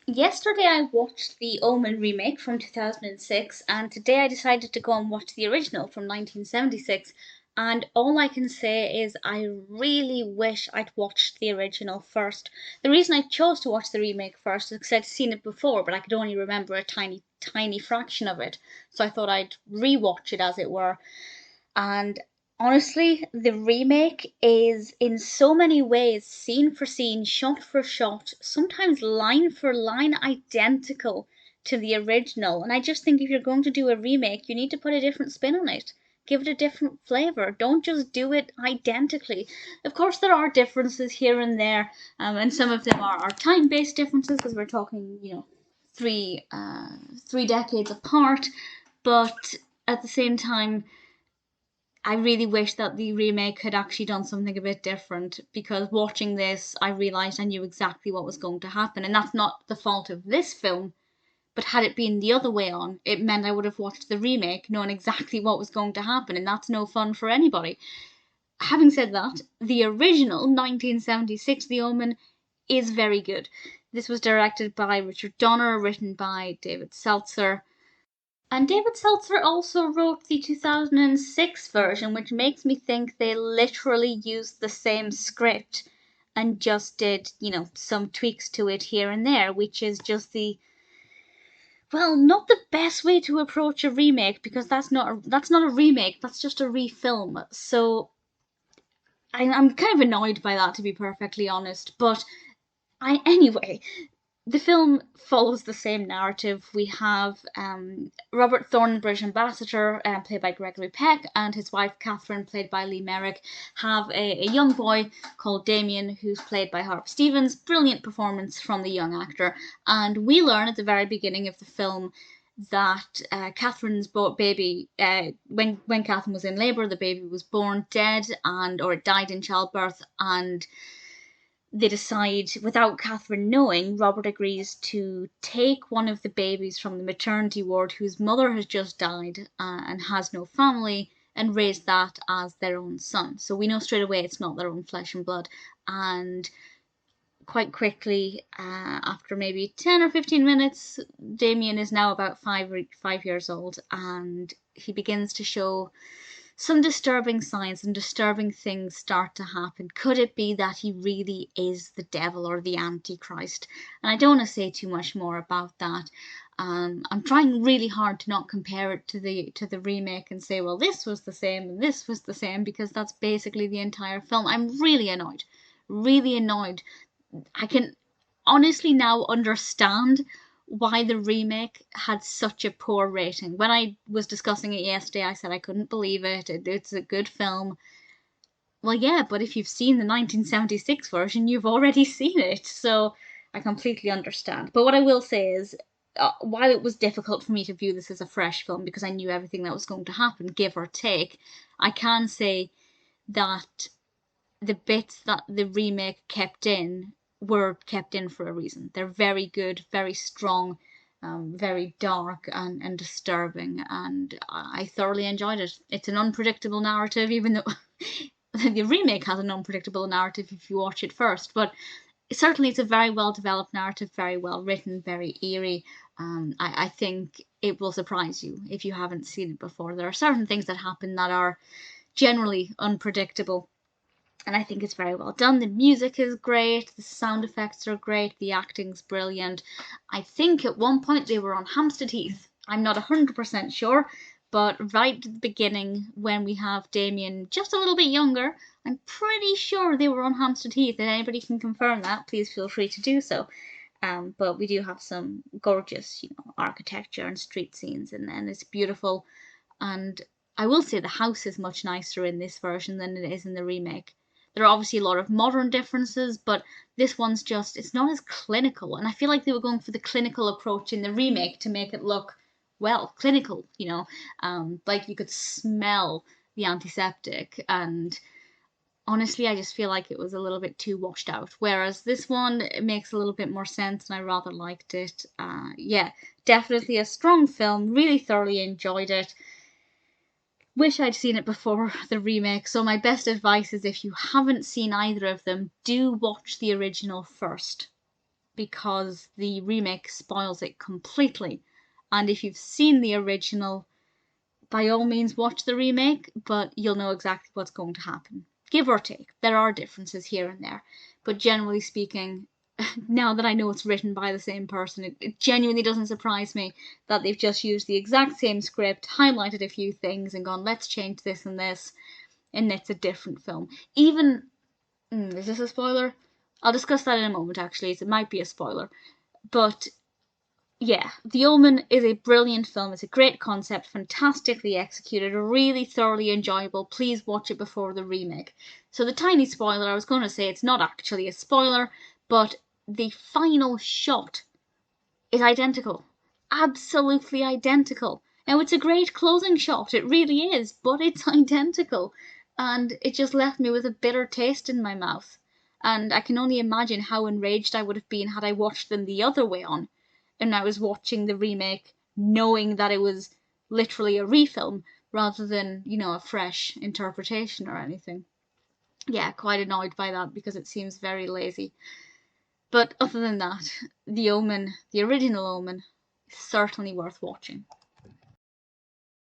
Yesterday I watched the Omen remake from 2006, and today I decided to go and watch the original from 1976. And all I can say is I really wish I'd watched the original first. The reason I chose to watch the remake first is because I'd seen it before, but I could only remember a tiny fraction of it. So I thought I'd rewatch it, as it were. And honestly, the remake is in so many ways, scene for scene, shot for shot, sometimes line for line, identical to the original. And I just think if you're going to do a remake, you need to put a different spin on it. Give it a different flavour. Don't just do it identically. Of course, there are differences here and there, and some of them are time-based differences because we're talking, three decades apart. But at the same time, I really wish that the remake had actually done something a bit different, because watching this, I realised I knew exactly what was going to happen. And that's not the fault of this film, but had it been the other way on, it meant I would have watched the remake knowing exactly what was going to happen, and that's no fun for anybody. Having said that, the original 1976 The Omen is very good. This was directed by Richard Donner, written by David Seltzer. And David Seltzer also wrote the 2006 version, which makes me think they literally used the same script and just did, some tweaks to it here and there, which is just not the best way to approach a remake, because that's not a remake, that's just a refilm. So I'm kind of annoyed by that, to be perfectly honest. But anyway, the film follows the same narrative. We have Robert Thorn, the British ambassador, played by Gregory Peck, and his wife Katherine, played by Lee Merrick, have a young boy called Damien, who's played by Harvey Stevens. Brilliant performance from the young actor. And we learn at the very beginning of the film that Catherine's baby, when Catherine was in labour, the baby was born dead, or it died in childbirth, and they decide, without Catherine knowing, Robert agrees to take one of the babies from the maternity ward whose mother has just died and has no family, and raise that as their own son. So we know straight away it's not their own flesh and blood. And quite quickly, after maybe 10 or 15 minutes, Damien is now about 5 years old, and he begins to show some disturbing signs and disturbing things start to happen. Could it be that he really is the devil or the Antichrist? And I don't want to say too much more about that. I'm trying really hard to not compare it to the remake and say, well, this was the same and this was the same, because that's basically the entire film. I'm really annoyed. Really annoyed. I can honestly now understand why the remake had such a poor rating. When I was discussing it yesterday, I said I couldn't believe it. It's a good film. Well, yeah, but if you've seen the 1976 version, you've already seen it. So I completely understand. But what I will say is, while it was difficult for me to view this as a fresh film because I knew everything that was going to happen, give or take, I can say that the bits that the remake kept in were kept in for a reason. They're very good, very strong, very dark and disturbing, and I thoroughly enjoyed it. It's an unpredictable narrative, even though the remake has an unpredictable narrative if you watch it first, but certainly it's a very well developed narrative, very well written, very eerie. I think it will surprise you if you haven't seen it before. There are certain things that happen that are generally unpredictable, and I think it's very well done. The music is great, the sound effects are great, the acting's brilliant. I think at one point they were on Hampstead Heath. I'm not 100% sure, but right at the beginning, when we have Damien just a little bit younger, I'm pretty sure they were on Hampstead Heath. If anybody can confirm that, please feel free to do so. But we do have some gorgeous, architecture and street scenes, and it's beautiful. And I will say the house is much nicer in this version than it is in the remake. There are obviously a lot of modern differences, but this one's it's not as clinical. And I feel like they were going for the clinical approach in the remake to make it look, well, clinical, like you could smell the antiseptic. And honestly, I just feel like it was a little bit too washed out. Whereas this one, it makes a little bit more sense, and I rather liked it. Yeah, definitely a strong film. Really thoroughly enjoyed it. Wish I'd seen it before the remake, so my best advice is, if you haven't seen either of them, do watch the original first. because the remake spoils it completely. And if you've seen the original, by all means watch the remake, but you'll know exactly what's going to happen. Give or take. There are differences here and there. But generally speaking, now that I know it's written by the same person, it genuinely doesn't surprise me that they've just used the exact same script, highlighted a few things, and gone, let's change this, and it's a different film. Even, is this a spoiler? I'll discuss that in a moment, actually. It might be a spoiler. But yeah, The Omen is a brilliant film. It's a great concept, fantastically executed, really thoroughly enjoyable. Please watch it before the remake. So the tiny spoiler, I was going to say it's not actually a spoiler, but the final shot is identical. Absolutely identical. Now, it's a great closing shot, it really is, but it's identical. And it just left me with a bitter taste in my mouth. And I can only imagine how enraged I would have been had I watched them the other way on. And I was watching the remake knowing that it was literally a refilm rather than, a fresh interpretation or anything. Yeah, quite annoyed by that because it seems very lazy. But other than that, The Omen, the original Omen, is certainly worth watching.